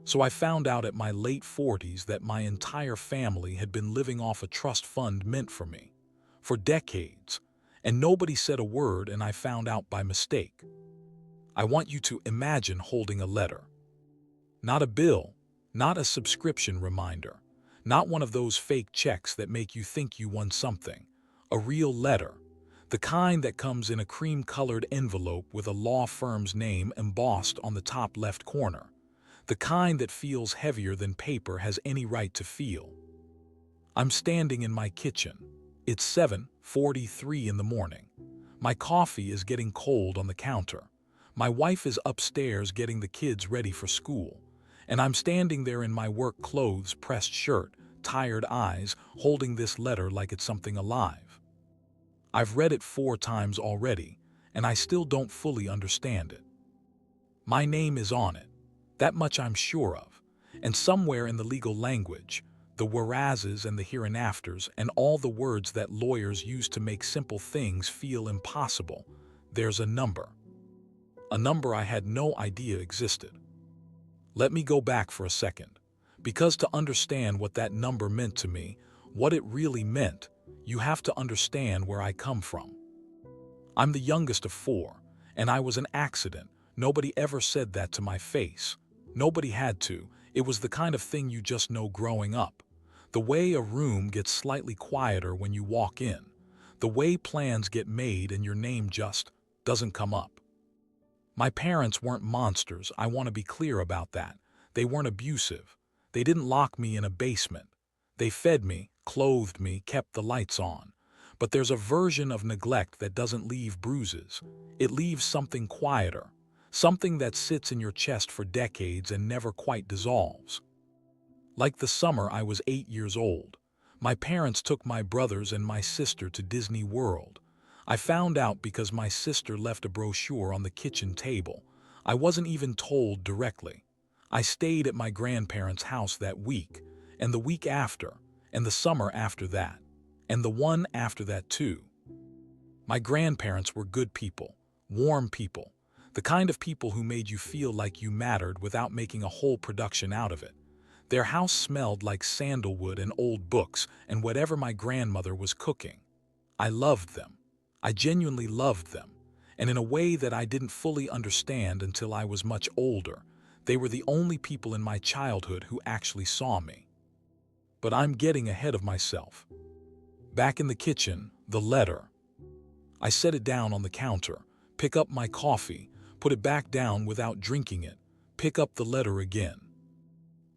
So I found out at my late 40s that my entire family had been living off a trust fund meant for me for decades, and nobody said a word, and I found out by mistake. I want you to imagine holding a letter. Not a bill, not a subscription reminder, not one of those fake checks that make you think you won something. A real letter, the kind that comes in a cream-colored envelope with a law firm's name embossed on the top left corner. The kind that feels heavier than paper has any right to feel. I'm standing in my kitchen. It's 7:43 in the morning. My coffee is getting cold on the counter. My wife is upstairs getting the kids ready for school, and I'm standing there in my work clothes, pressed shirt, tired eyes, holding this letter like it's something alive. I've read it 4 times already, and I still don't fully understand it. My name is on it. That much I'm sure of. And somewhere in the legal language, the whereases and the hereinafters and all the words that lawyers use to make simple things feel impossible, there's a number. A number I had no idea existed. Let me go back for a second, because to understand what that number meant to me, what it really meant, you have to understand where I come from. I'm the youngest of 4, and I was an accident. Nobody ever said that to my face. Nobody had to. It was the kind of thing you just know growing up. The way a room gets slightly quieter when you walk in. The way plans get made and your name just doesn't come up. My parents weren't monsters, I want to be clear about that. They weren't abusive. They didn't lock me in a basement. They fed me, clothed me, kept the lights on. But there's a version of neglect that doesn't leave bruises. It leaves something quieter. Something that sits in your chest for decades and never quite dissolves. Like the summer I was 8 years old. My parents took my brothers and my sister to Disney World. I found out because my sister left a brochure on the kitchen table. I wasn't even told directly. I stayed at my grandparents' house that week, and the week after, and the summer after that, and the one after that too. My grandparents were good people, warm people, the kind of people who made you feel like you mattered without making a whole production out of it. Their house smelled like sandalwood and old books and whatever my grandmother was cooking. I loved them. I genuinely loved them, and in a way that I didn't fully understand until I was much older. They were the only people in my childhood who actually saw me. But I'm getting ahead of myself. Back in the kitchen, the letter. I set it down on the counter, pick up my coffee, put it back down without drinking it, pick up the letter again.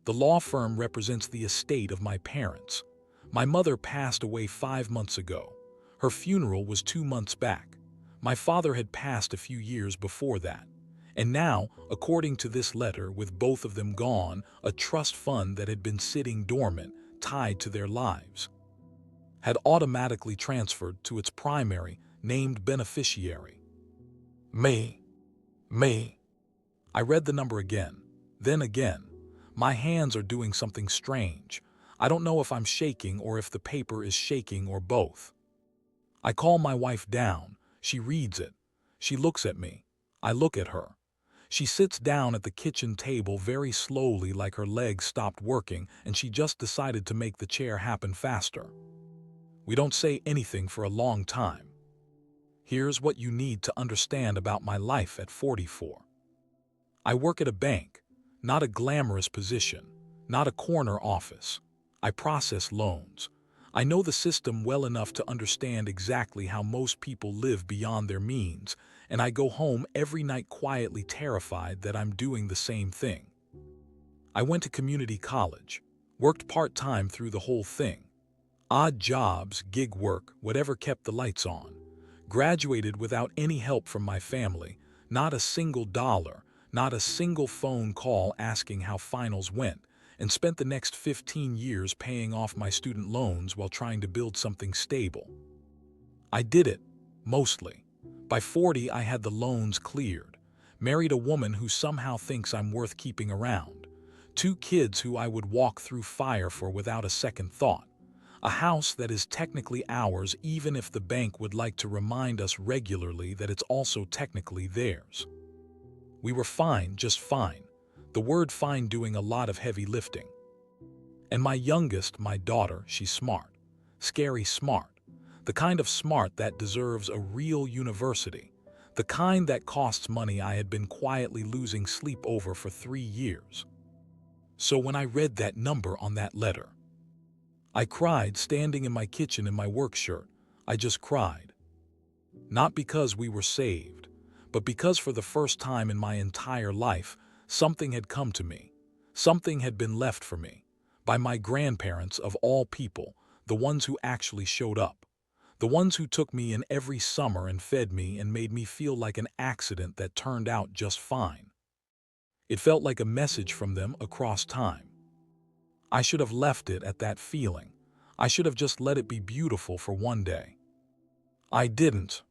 The law firm represents the estate of my parents. My mother passed away 5 months ago. Her funeral was 2 months back. My father had passed a few years before that. And now, according to this letter, with both of them gone, a trust fund that had been sitting dormant, tied to their lives, had automatically transferred to its primary, named beneficiary. Me. Me. I read the number again, then again. My hands are doing something strange. I don't know if I'm shaking or if the paper is shaking or both. I call my wife down. She reads it. She looks at me. I look at her. She sits down at the kitchen table very slowly, like her legs stopped working and she just decided to make the chair happen faster. We don't say anything for a long time. Here's what you need to understand about my life at 44. I work at a bank, not a glamorous position, not a corner office. I process loans. I know the system well enough to understand exactly how most people live beyond their means, and I go home every night quietly terrified that I'm doing the same thing. I went to community college, worked part-time through the whole thing. Odd jobs, gig work, whatever kept the lights on. Graduated without any help from my family, not a single dollar, not a single phone call asking how finals went, and spent the next 15 years paying off my student loans while trying to build something stable. I did it, mostly. By 40, I had the loans cleared, married a woman who somehow thinks I'm worth keeping around, 2 kids who I would walk through fire for without a second thought, a house that is technically ours even if the bank would like to remind us regularly that it's also technically theirs. We were fine, just fine. The word fine doing a lot of heavy lifting. And my youngest, my daughter, she's smart. Scary smart. The kind of smart that deserves a real university. The kind that costs money I had been quietly losing sleep over for 3 years. So when I read that number on that letter, I cried standing in my kitchen in my work shirt. I just cried. Not because we were saved, but because for the first time in my entire life, something had come to me. Something had been left for me. By my grandparents of all people, the ones who actually showed up. The ones who took me in every summer and fed me and made me feel like an accident that turned out just fine. It felt like a message from them across time. I should have left it at that feeling. I should have just let it be beautiful for one day. I didn't.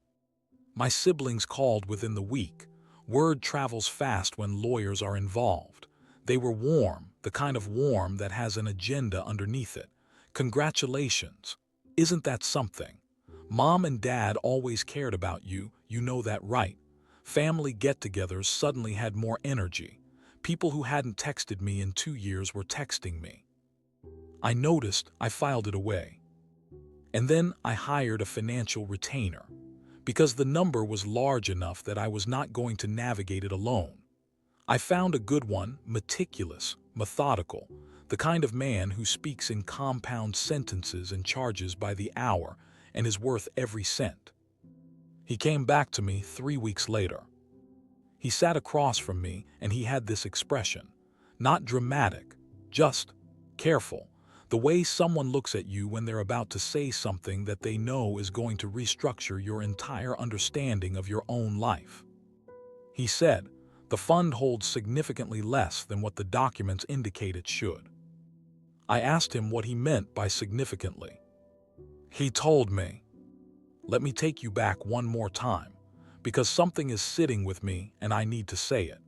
My siblings called within the week. Word travels fast when lawyers are involved. They were warm, the kind of warm that has an agenda underneath it. Congratulations. Isn't that something? Mom and Dad always cared about you, you know that, right? Family get-togethers suddenly had more energy. People who hadn't texted me in 2 years were texting me. I noticed, I filed it away. And then I hired a financial retainer, because the number was large enough that I was not going to navigate it alone. I found a good one, meticulous, methodical, the kind of man who speaks in compound sentences and charges by the hour and is worth every cent. He came back to me 3 weeks later. He sat across from me and he had this expression, not dramatic, just careful, the way someone looks at you when they're about to say something that they know is going to restructure your entire understanding of your own life. He said, "The fund holds significantly less than what the documents indicate it should." I asked him what he meant by significantly. He told me, "Let me take you back one more time, because something is sitting with me and I need to say it."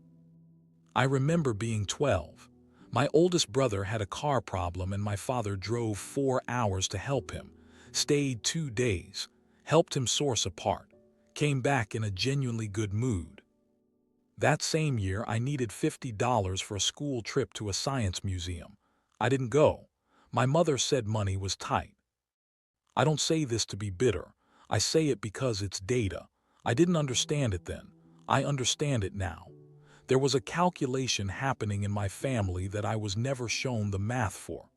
I remember being 12. My oldest brother had a car problem and my father drove 4 hours to help him, stayed 2 days, helped him source a part, came back in a genuinely good mood. That same year, I needed $50 for a school trip to a science museum. I didn't go. My mother said money was tight. I don't say this to be bitter. I say it because it's data. I didn't understand it then. I understand it now. There was a calculation happening in my family that I was never shown the math for.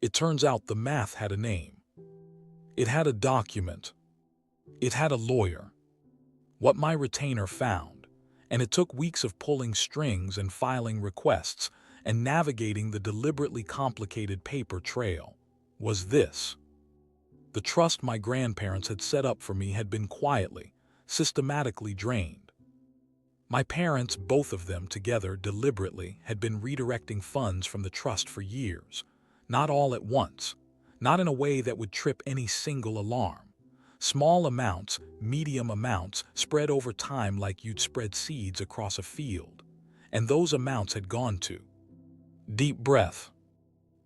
It turns out the math had a name. It had a document. It had a lawyer. What my retainer found, and it took weeks of pulling strings and filing requests and navigating the deliberately complicated paper trail, was this. The trust my grandparents had set up for me had been quietly, systematically drained. My parents, both of them together deliberately, had been redirecting funds from the trust for years, not all at once, not in a way that would trip any single alarm. Small amounts, medium amounts, spread over time like you'd spread seeds across a field. And those amounts had gone to. Deep breath.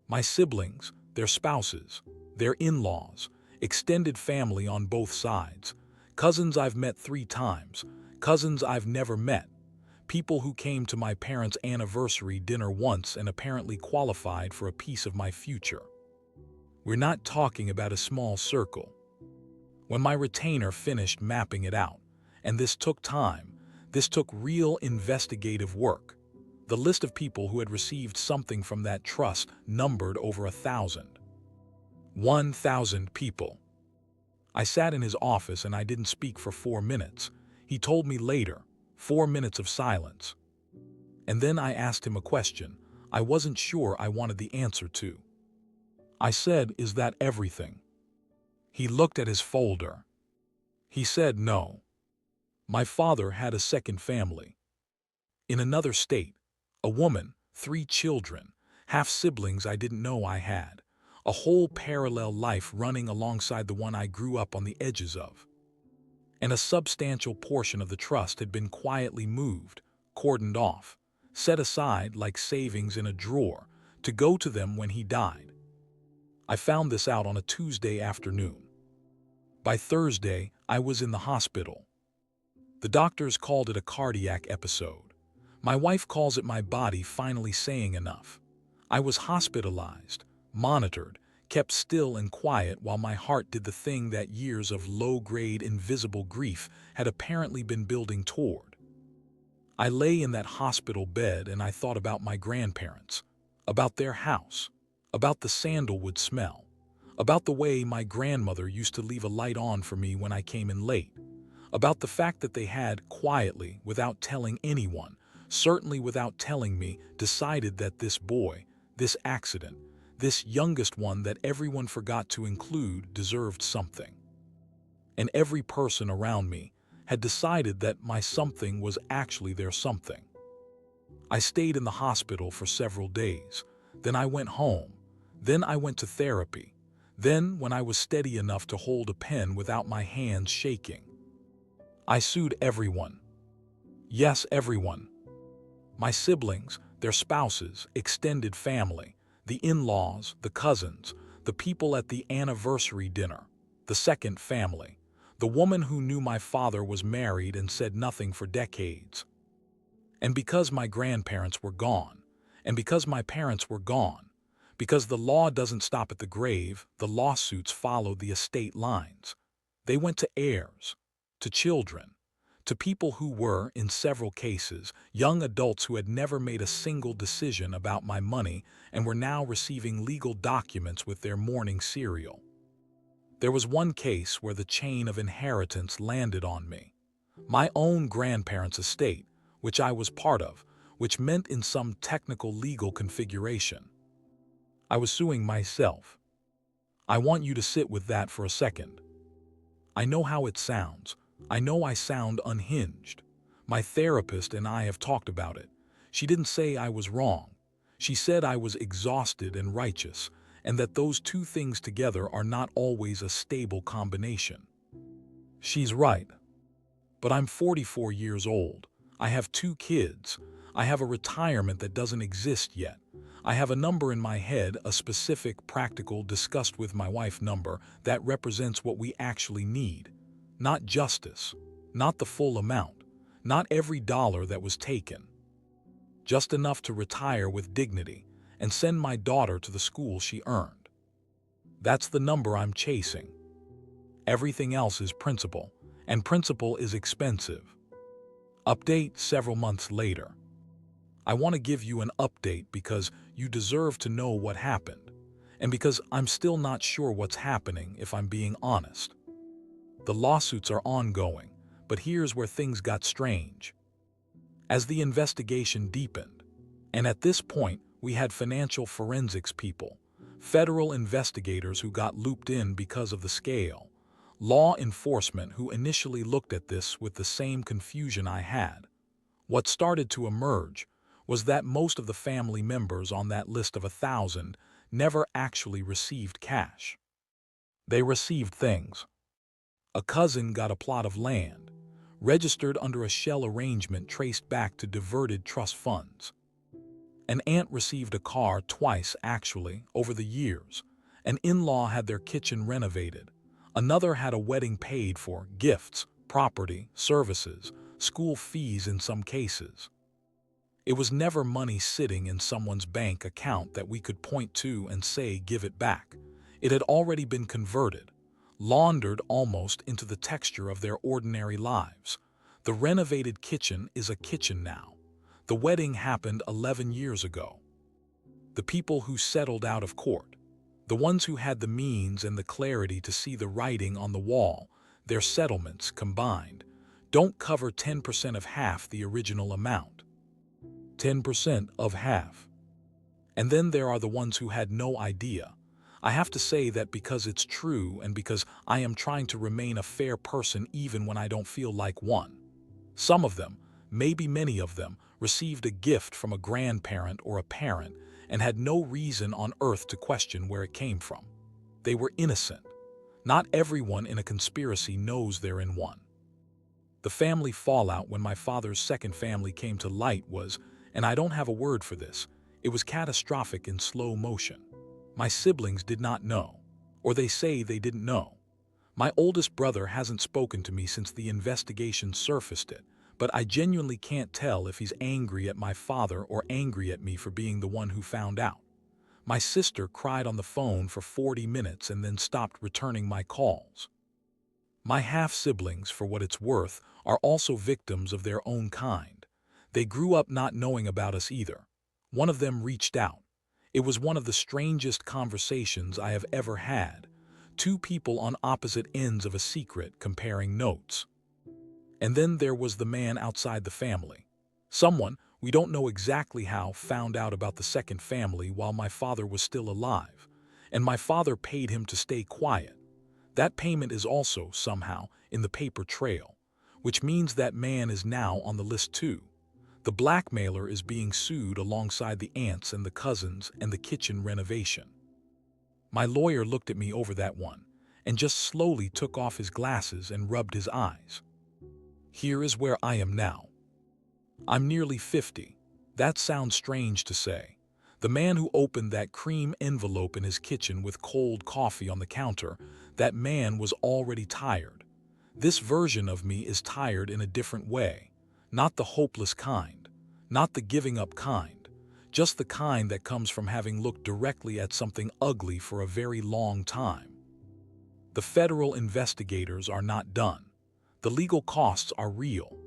My siblings, their spouses, their in-laws, extended family on both sides, cousins I've met 3 times, cousins I've never met, people who came to my parents' anniversary dinner once and apparently qualified for a piece of my future. We're not talking about a small circle. When my retainer finished mapping it out, and this took time, this took real investigative work, the list of people who had received something from that trust numbered over 1,000. 1,000 people. I sat in his office and I didn't speak for 4 minutes. He told me later, 4 minutes of silence. And then I asked him a question I wasn't sure I wanted the answer to. I said, "Is that everything?" He looked at his folder. He said no. My father had a second family. In another state, a woman, 3 children, half-siblings I didn't know I had, a whole parallel life running alongside the one I grew up on the edges of. And a substantial portion of the trust had been quietly moved, cordoned off, set aside like savings in a drawer, to go to them when he died. I found this out on a Tuesday afternoon. By Thursday, I was in the hospital. The doctors called it a cardiac episode. My wife calls it my body finally saying enough. I was hospitalized, monitored, kept still and quiet while my heart did the thing that years of low-grade invisible grief had apparently been building toward. I lay in that hospital bed and I thought about my grandparents, about their house, about the sandalwood smell, about the way my grandmother used to leave a light on for me when I came in late, about the fact that they had, quietly, without telling anyone, certainly without telling me, decided that this boy, this accident, this youngest one that everyone forgot to include deserved something. And every person around me had decided that my something was actually their something. I stayed in the hospital for several days. Then I went home. Then I went to therapy. Then, when I was steady enough to hold a pen without my hands shaking, I sued everyone. Yes, everyone. My siblings, their spouses, extended family, the in-laws, the cousins, the people at the anniversary dinner, the second family, the woman who knew my father was married and said nothing for decades. And because my grandparents were gone, and because my parents were gone, because the law doesn't stop at the grave, the lawsuits followed the estate lines. They went to heirs, to children, to people who were, in several cases, young adults who had never made a single decision about my money and were now receiving legal documents with their morning cereal. There was one case where the chain of inheritance landed on me. My own grandparents' estate, which I was part of, which meant in some technical legal configuration. I was suing myself. I want you to sit with that for a second. I know how it sounds. I know I sound unhinged. My therapist and I have talked about it. She didn't say I was wrong. She said I was exhausted and righteous, and that those two things together are not always a stable combination. She's right. But I'm 44 years old. I have 2 kids. I have a retirement that doesn't exist yet. I have a number in my head, a specific, practical, discussed with my wife number that represents what we actually need. Not justice, not the full amount, not every dollar that was taken. Just enough to retire with dignity and send my daughter to the school she earned. That's the number I'm chasing. Everything else is principle, and principle is expensive. Update several months later. I want to give you an update because you deserve to know what happened, and because I'm still not sure what's happening if I'm being honest. The lawsuits are ongoing, but here's where things got strange. As the investigation deepened, and at this point we had financial forensics people, federal investigators who got looped in because of the scale, law enforcement who initially looked at this with the same confusion I had. What started to emerge was that most of the family members on that list of 1,000 never actually received cash. They received things. A cousin got a plot of land, registered under a shell arrangement traced back to diverted trust funds. An aunt received a car twice, actually, over the years. An in-law had their kitchen renovated. Another had a wedding paid for, gifts, property, services, school fees in some cases. It was never money sitting in someone's bank account that we could point to and say, give it back. It had already been converted, laundered almost into the texture of their ordinary lives. The renovated kitchen is a kitchen now. The wedding happened 11 years ago. The people who settled out of court, the ones who had the means and the clarity to see the writing on the wall, their settlements combined, don't cover 10% of half the original amount. 10% of half. And then there are the ones who had no idea. I have to say that because it's true and because I am trying to remain a fair person even when I don't feel like one. Some of them, maybe many of them, received a gift from a grandparent or a parent and had no reason on earth to question where it came from. They were innocent. Not everyone in a conspiracy knows they're in one. The family fallout when my father's second family came to light was, and I don't have a word for this, it was catastrophic in slow motion. My siblings did not know, or they say they didn't know. My oldest brother hasn't spoken to me since the investigation surfaced it, but I genuinely can't tell if he's angry at my father or angry at me for being the one who found out. My sister cried on the phone for 40 minutes and then stopped returning my calls. My half-siblings, for what it's worth, are also victims of their own kind. They grew up not knowing about us either. One of them reached out. It was one of the strangest conversations I have ever had. Two people on opposite ends of a secret comparing notes. And then there was the man outside the family. Someone, we don't know exactly how, found out about the second family while my father was still alive, and my father paid him to stay quiet. That payment is also, somehow, in the paper trail, which means that man is now on the list too. The blackmailer is being sued alongside the aunts and the cousins and the kitchen renovation. My lawyer looked at me over that one and just slowly took off his glasses and rubbed his eyes. Here is where I am now. I'm nearly 50. That sounds strange to say. The man who opened that cream envelope in his kitchen with cold coffee on the counter, that man was already tired. This version of me is tired in a different way. Not the hopeless kind, not the giving up kind, just the kind that comes from having looked directly at something ugly for a very long time. The federal investigators are not done. The legal costs are real.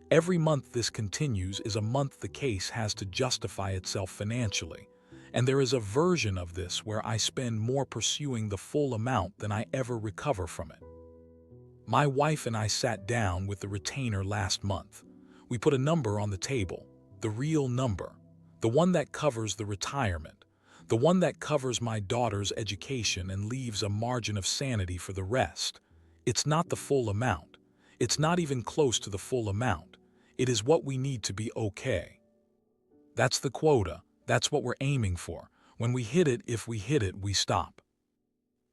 Every month this continues is a month the case has to justify itself financially, and there is a version of this where I spend more pursuing the full amount than I ever recover from it. My wife and I sat down with the retainer last month. We put a number on the table, the real number, the one that covers the retirement, the one that covers my daughter's education and leaves a margin of sanity for the rest. It's not the full amount. It's not even close to the full amount. It is what we need to be okay. That's the quota. That's what we're aiming for. When we hit it, if we hit it, we stop.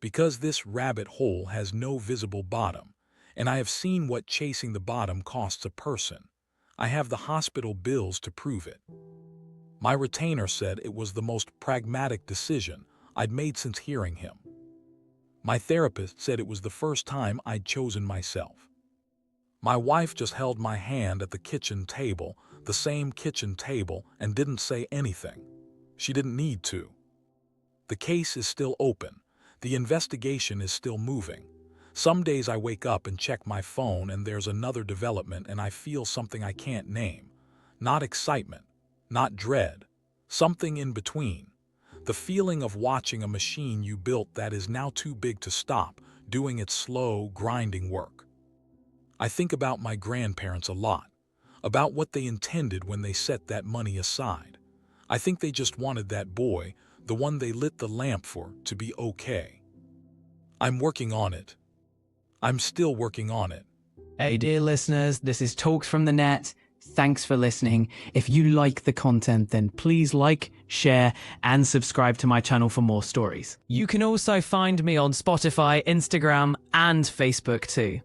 Because this rabbit hole has no visible bottom, and I have seen what chasing the bottom costs a person. I have the hospital bills to prove it. My retainer said it was the most pragmatic decision I'd made since hearing him. My therapist said it was the first time I'd chosen myself. My wife just held my hand at the kitchen table, the same kitchen table, and didn't say anything. She didn't need to. The case is still open. The investigation is still moving. Some days I wake up and check my phone and there's another development and I feel something I can't name. Not excitement, not dread, something in between. The feeling of watching a machine you built that is now too big to stop, doing its slow, grinding work. I think about my grandparents a lot, about what they intended when they set that money aside. I think they just wanted that boy, the one they lit the lamp for, to be okay. I'm working on it. I'm still working on it. Hey, dear listeners, this is Talks from the Net. Thanks for listening. If you like the content, then please like, share, and subscribe to my channel for more stories. You can also find me on Spotify, Instagram, and Facebook too.